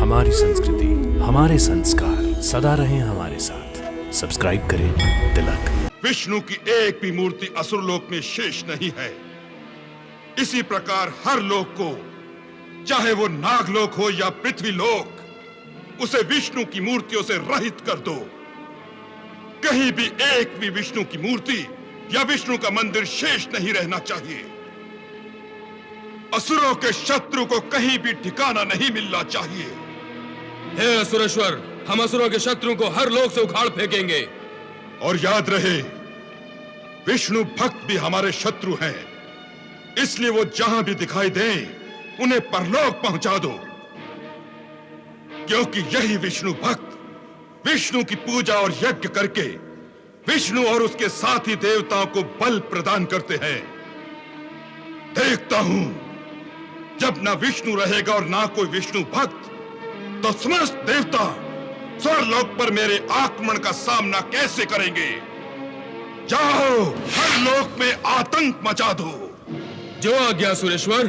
हमारी संस्कृति, हमारे संस्कार सदा रहें हमारे साथ। सब्सक्राइब करें तिलक। विष्णु की एक भी मूर्ति असुरलोक में शेष नहीं है। इसी प्रकार हर लोक को, चाहे वो नागलोक हो या पृथ्वी लोक, उसे विष्णु की मूर्तियों से रहित कर दो। कहीं भी एक भी विष्णु की मूर्ति या विष्णु का मंदिर शेष नहीं रहना चाहिए। असुरों के शत्रु को कहीं भी ठिकाना नहीं मिलना चाहिए। हे असुरेश्वर, हम असुरों के शत्रु को हर लोक से उखाड़ फेंकेंगे। और याद रहे, विष्णु भक्त भी हमारे शत्रु हैं, इसलिए वो जहां भी दिखाई दें उन्हें परलोक पहुंचा दो। क्योंकि यही विष्णु भक्त विष्णु की पूजा और यज्ञ करके विष्णु और उसके साथी देवताओं को बल प्रदान करते हैं। देखता हूं, जब ना विष्णु रहेगा और ना कोई विष्णु भक्त, तो समस्त देवता स्वर्लोक पर मेरे आक्रमण का सामना कैसे करेंगे। जाओ, हर लोक में आतंक मचा दो। जो आज्ञा सुरेश्वर।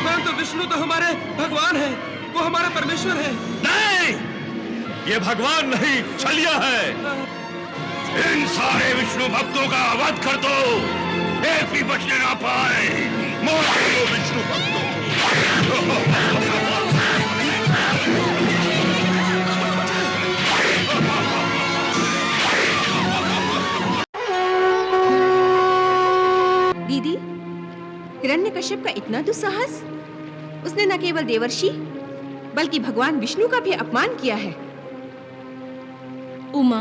परंतु विष्णु तो हमारे भगवान हैं, वो हमारे परमेश्वर हैं। नहीं, ये भगवान नहीं, छलिया है। इन सारे विष्णु भक्तों का वध कर दो, एक भी बचने ना पाए। मार दो विष्णु भक्तों को। दीदी, हिरण्यकश्यप का इतना दुस्साहस! उसने न केवल देवर्षि बल्कि भगवान विष्णु का भी अपमान किया है। उमा,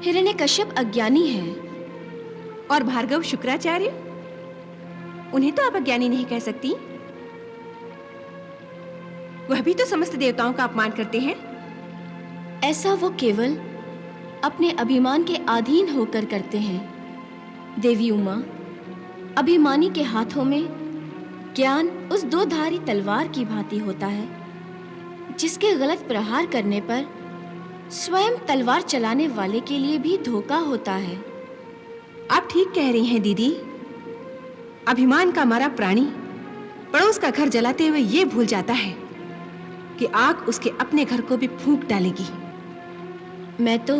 हिरण्यकश्यप अज्ञानी है। और भार्गव शुक्राचार्य, उन्हें तो आप अज्ञानी नहीं कह सकती। वह भी तो समस्त देवताओं का अपमान करते हैं। ऐसा वो केवल अपने अभिमान के अधीन होकर करते हैं। देवी उमा, अभिमानी के हाथों में ज्ञान उस दो धारी तलवार की भांति होता है, जिसके गलत प्रहार करने पर स्वयं तलवार चलाने वाले के लिए भी धोखा होता है। आप ठीक कह रही हैं दीदी। अभिमान का मारा प्राणी पड़ोस का घर जलाते हुए ये भूल जाता है कि आग उसके अपने घर को भी फूंक डालेगी। मैं तो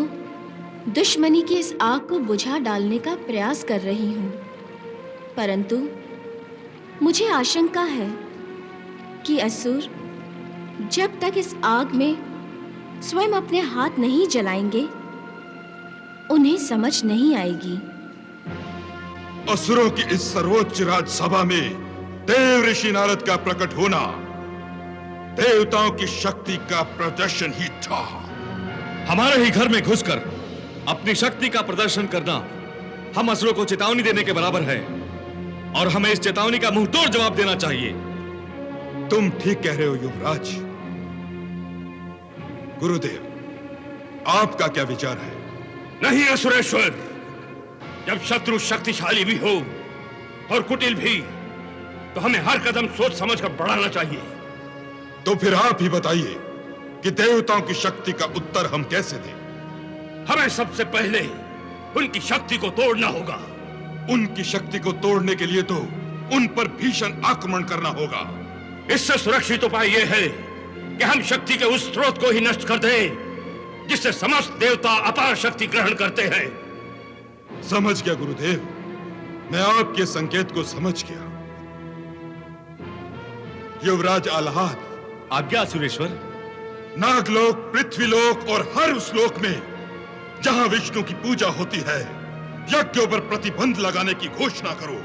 दुश्मनी की इस आग को बुझा डालने का प्रयास कर रही हूँ, परंतु मुझे आशंका है कि असुर जब तक इस आग में स्वयं अपने हाथ नहीं जलाएंगे, उन्हें समझ नहीं आएगी। असुरों की इस सर्वोच्च राजसभा में देव ऋषि नारद का प्रकट होना देवताओं की शक्ति का प्रदर्शन ही था। हमारे ही घर में घुसकर अपनी शक्ति का प्रदर्शन करना हम असुरों को चेतावनी देने के बराबर है, और हमें इस चेतावनी का मुंह तोड़ जवाब देना चाहिए। तुम ठीक कह रहे हो युवराज। गुरुदेव, आपका क्या विचार है? नहीं असुरेश्वर, जब शत्रु शक्तिशाली भी हो और कुटिल भी, तो हमें हर कदम सोच समझ कर बढ़ाना चाहिए। तो फिर आप ही बताइए कि देवताओं की शक्ति का उत्तर हम कैसे दें? हमें सबसे पहले उनकी शक्ति को तोड़ना होगा। उनकी शक्ति को तोड़ने के लिए तो उन पर भीषण आक्रमण करना होगा। इससे सुरक्षित उपाय यह है कि हम शक्ति के उस स्रोत को ही नष्ट कर दें जिससे समस्त देवता अपार शक्ति ग्रहण करते हैं। समझ गया गुरुदेव, मैं आपके संकेत को समझ गया। युवराज आह्लाद। आज्ञा सुरेश्वर। नागलोक, पृथ्वीलोक और हर उस लोक में जहां विष्णु की पूजा होती है, यज्ञों पर प्रतिबंध लगाने की घोषणा करो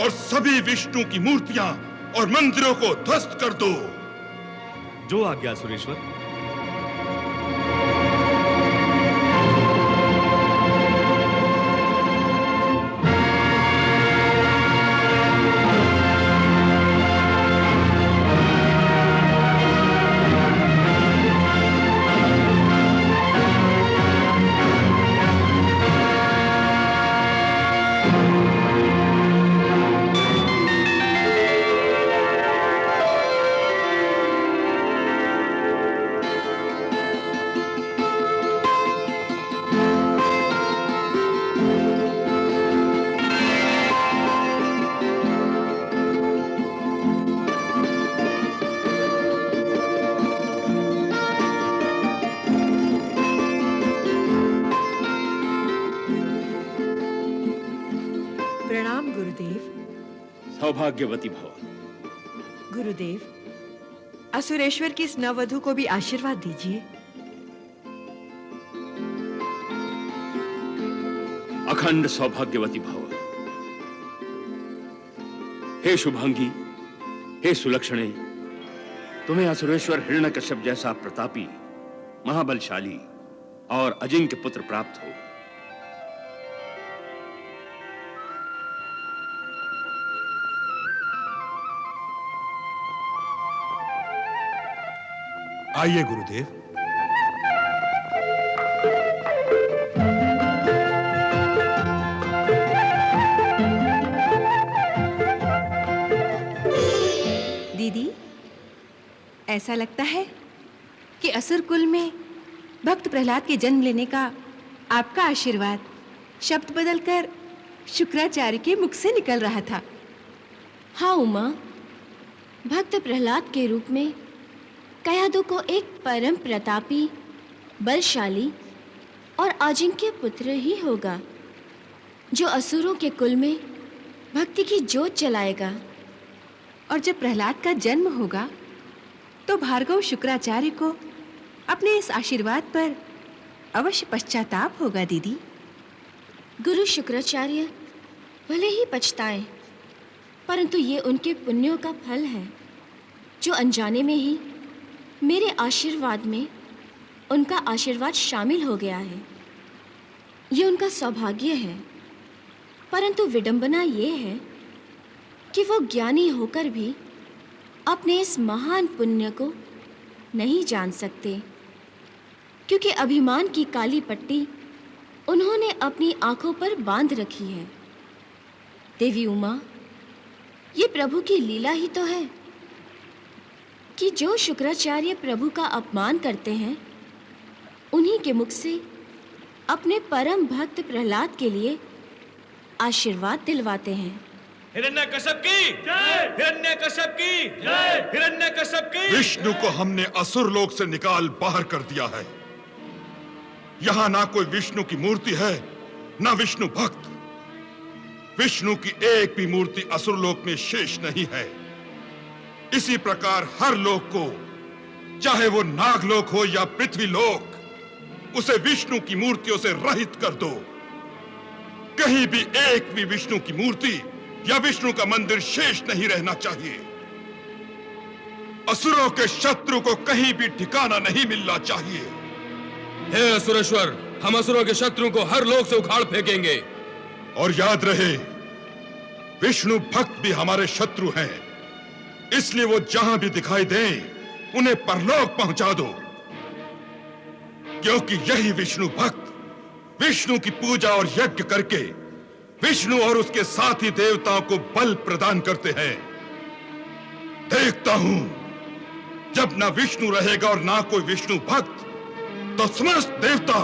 और सभी विष्णु की मूर्तियां और मंदिरों को ध्वस्त कर दो। जो आज्ञा सुरेश्वर। गुरुदेव। सौभाग्यवती भव। गुरुदेव, असुरेश्वर की इस नववधु को भी आशीर्वाद दीजिए। अखंड सौभाग्यवती भव। हे शुभांगी, हे सुलक्षणे, तुम्हें असुरेश्वर हिरण्यकश्यप जैसा प्रतापी, महाबलशाली और अजिंक्य पुत्र प्राप्त हो। आइए गुरुदेव। दीदी, ऐसा लगता है कि असुर कुल में भक्त प्रहलाद के जन्म लेने का आपका आशीर्वाद शब्द बदलकर शुक्राचार्य के मुख से निकल रहा था। हाँ उमा, भक्त प्रहलाद के रूप में कयादु को एक परम प्रतापी, बलशाली और अजिंक्य पुत्र ही होगा, जो असुरों के कुल में भक्ति की जोत जलाएगा। और जब प्रहलाद का जन्म होगा तो भार्गव शुक्राचार्य को अपने इस आशीर्वाद पर अवश्य पश्चाताप होगा। दीदी, गुरु शुक्राचार्य भले ही पछताएं, परंतु ये उनके पुण्यों का फल है, जो अनजाने में ही मेरे आशीर्वाद में उनका आशीर्वाद शामिल हो गया है। ये उनका सौभाग्य है, परंतु विडंबना ये है कि वो ज्ञानी होकर भी अपने इस महान पुण्य को नहीं जान सकते, क्योंकि अभिमान की काली पट्टी उन्होंने अपनी आंखों पर बांध रखी है। देवी उमा, ये प्रभु की लीला ही तो है कि जो शुक्राचार्य प्रभु का अपमान करते हैं, उन्हीं के मुख से अपने परम भक्त प्रहलाद के लिए आशीर्वाद दिलवाते हैं। हिरण्यकश्यप की जय! हिरण्यकश्यप की जय! हिरण्यकश्यप की। विष्णु को हमने असुर लोक से निकाल बाहर कर दिया है। यहां ना कोई विष्णु की मूर्ति है, ना विष्णु भक्त। विष्णु की एक भी मूर्ति असुर लोक में शेष नहीं है। इसी प्रकार हर लोक को, चाहे वो नागलोक हो या पृथ्वी लोक, उसे विष्णु की मूर्तियों से रहित कर दो। कहीं भी एक भी विष्णु की मूर्ति या विष्णु का मंदिर शेष नहीं रहना चाहिए। असुरों के शत्रु को कहीं भी ठिकाना नहीं मिलना चाहिए। हे असुरेश्वर, हम असुरों के शत्रु को हर लोक से उखाड़ फेंकेंगे। और याद रहे, विष्णु भक्त भी हमारे शत्रु हैं, इसलिए वो जहां भी दिखाई दें, उन्हें परलोक पहुंचा दो। क्योंकि यही विष्णु भक्त विष्णु की पूजा और यज्ञ करके विष्णु और उसके साथी देवताओं को बल प्रदान करते हैं। देखता हूं, जब ना विष्णु रहेगा और ना कोई विष्णु भक्त, तो समस्त देवता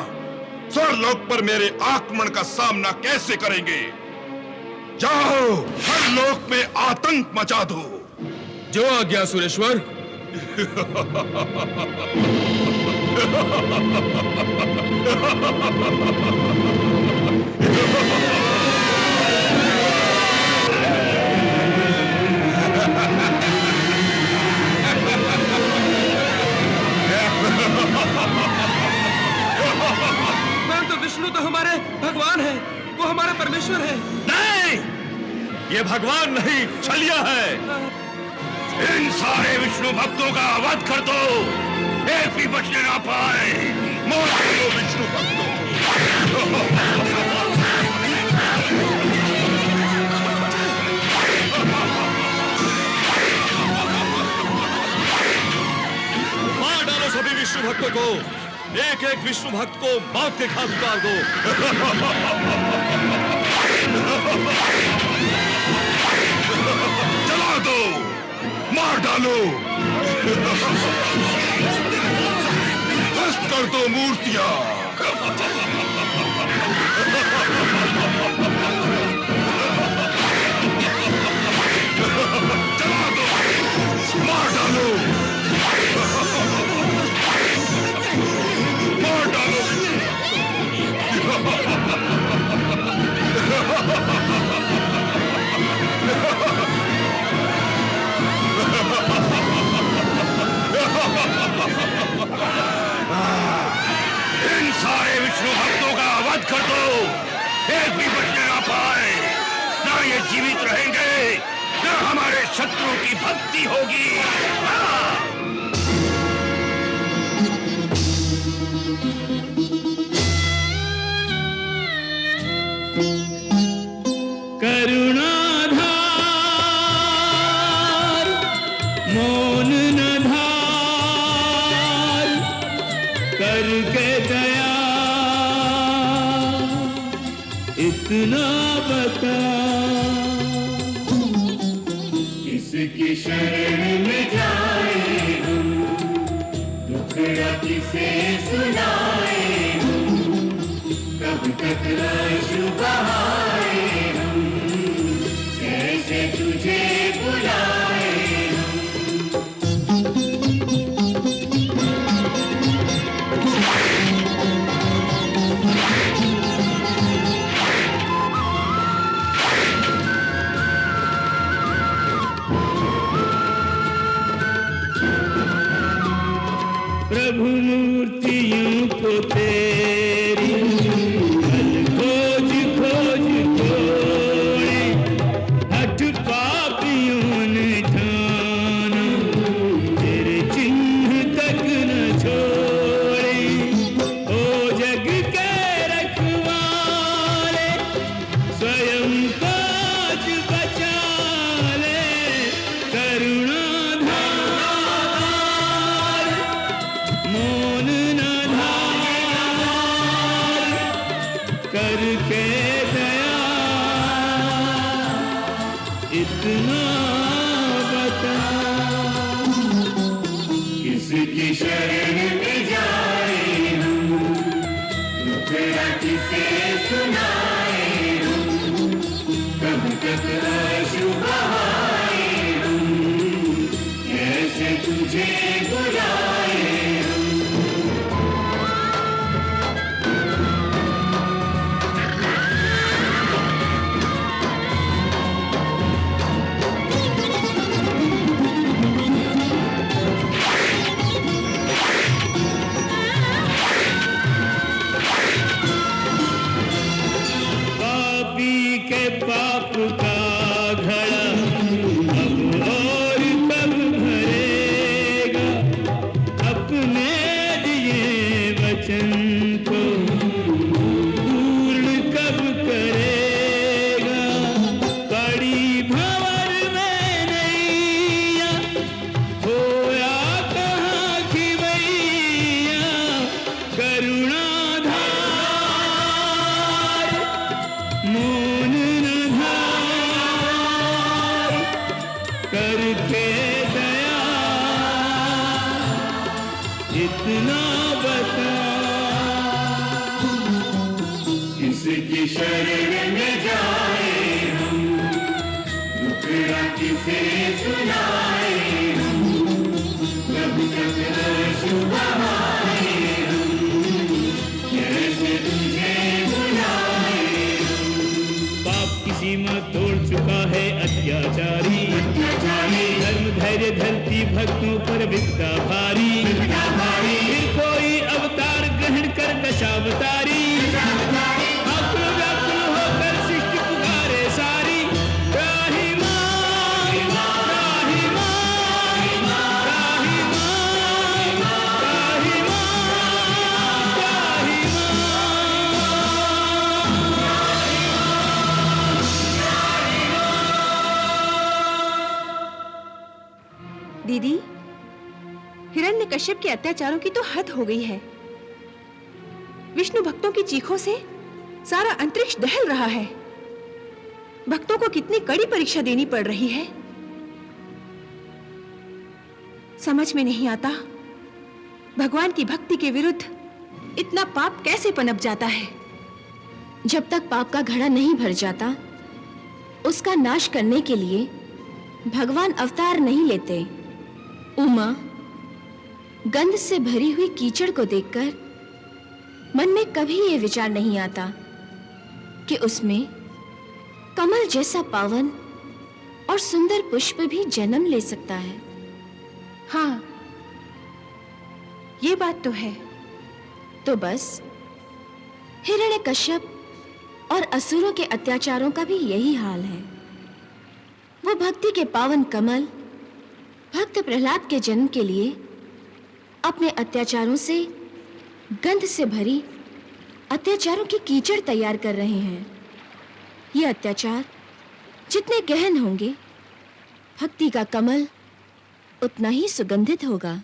स्वर्गलोक पर मेरे आक्रमण का सामना कैसे करेंगे। जाओ, हर लोक में आतंक मचा दो। जो आज्ञा सुरेश्वर। परंतु विष्णु तो हमारे भगवान हैं, वो हमारे परमेश्वर हैं। नहीं, ये भगवान नहीं, छलिया है। इन सारे विष्णु भक्तों का वध कर दो, एक भी बचने ना पाए। मार दो विष्णु भक्तों। मार डालो सभी विष्णु भक्तों को, एक एक विष्णु भक्त को मौत के घाट उतार दो। जला दो, मार डालो, ध्वस्त कर दो मूर्तियां। जला दो, मार डालो, मार डालो। शत्रु की भक्ति होगी। करुणाधार मौन न धार करके दया इतना बता। किसकी शरण में जाए हम, दुखड़ा किसे सुनाए हम, कब तक आंसू बहाए हम, कैसे तुझे बुलाए हम। प्रभु मूर्तियों को तेरी कल खोज खोज खोए, हठ पापियों ने ठाना तेरे चिन्ह तक न छोड़े। ओ जग के रखवाले स्वयं को आज बचा ले। करुणाधार मौन न धार करके दया इतना बता। किसकी शरण में जाए हम, दुखड़ा किसे सुनाए हम, कब तक आंसू बहाए हम, कैसे तुझे बुलाए हम। पापी के पाप का घड़ा अब और कब भरेगा, अपने दिए वचन को पूर्ण कब करेगा। कड़ी भंवर में नैया होया कहाँ खिवैया। करुणाधार मौन न धार करके दया इतना बता। किसकी शरण में जाए हम, दुखड़ा किसे सुनाए हम, कब तक आंसू बहाए हम, कैसे तुझे बुलाए हम। पाप की सीमा तोड़ चुका है अत्याचारी, धर्म धैर्य धरती भक्तों पर विपदा भारी। फिर कोई अवतार ग्रहण कर दशावतारी, आकुल व्याकुल होकर सृष्टि पुकारे सारी। त्राहि मां, त्राहि मां, त्राहि मां, त्राहि मां, त्राहि दीदी, हिरण्यकश्यप के अत्याचारों की तो हद हो गई है। विष्णु भक्तों की चीखों से सारा अंतरिक्ष दहल रहा है। भक्तों को कितनी कड़ी परीक्षा देनी पड़ रही है, समझ में नहीं आता। भगवान की भक्ति के विरुद्ध इतना पाप कैसे पनप जाता है। जब तक पाप का घड़ा नहीं भर जाता, उसका नाश करने के लिए भगवान अवतार नहीं लेते। उमा गंध से भरी हुई कीचड़ को देखकर मन में कभी ये विचार नहीं आता कि उसमें कमल जैसा पावन और सुंदर पुष्प भी जन्म ले सकता है। हाँ, ये बात तो है। तो बस हिरण्यकश्यप और असुरों के अत्याचारों का भी यही हाल है। वो भक्ति के पावन कमल भक्त प्रहलाद के जन्म के लिए अपने अत्याचारों से, गंध से भरी अत्याचारों की कीचड़ तैयार कर रहे हैं। ये अत्याचार जितने गहन होंगे, भक्ति का कमल उतना ही सुगंधित होगा।